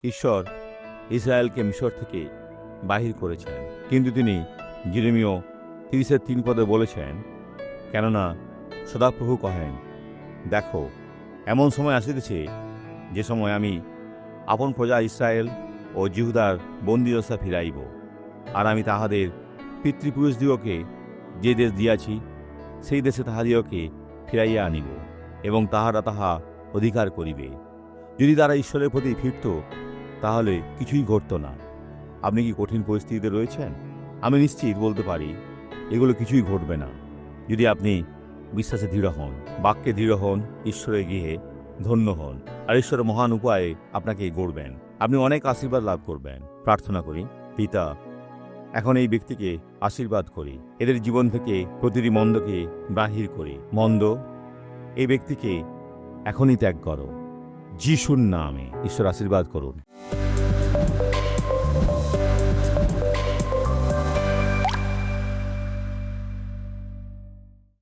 ঈশ্বর ইসরায়েলকে মিশর থেকে বাহির করেছেন, কিন্তু তিনি যেরেমীয় 30:3 বলেছেন, কেননা সদাপ্রভু কহেন, দেখো, এমন সময় আসিতেছে, যে সময় আমি আপন প্রজা ইসরায়েল ও জিহুদার বন্দিদশা ফিরাইব, আর আমি তাহাদের পিতৃপুরুষদিগকে যে দেশ দিয়াছি, সেই দেশে তাহাদিগকে ফিরাইয়া আনিব, এবং তাহারা তাহা অধিকার করিবে। যদি তারা ঈশ্বরের প্রতি ফিরত, তাহলে কিছুই ঘটত না। আপনি কি কঠিন পরিস্থিতিতে রয়েছেন? আমি নিশ্চিত বলতে পারি, এগুলো কিছুই ঘটবে না যদি আপনি বিশ্বাসে দৃঢ় হন, বাক্যে দৃঢ় হন, ঈশ্বরে গিয়ে ধন্য হন, আর ঈশ্বরের মহান উপায়ে আপনাকে গড়বেন। আপনি অনেক আশীর্বাদ লাভ করবেন। প্রার্থনা করি। পিতা, এখন এই ব্যক্তিকে আশীর্বাদ করি, এদের জীবন থেকে প্রতিটি মন্দকে বাহির করি। মন্দ এই ব্যক্তিকে এখনই ত্যাগ করো, যিশুর নামে। ঈশ্বর আশীর্বাদ করুন।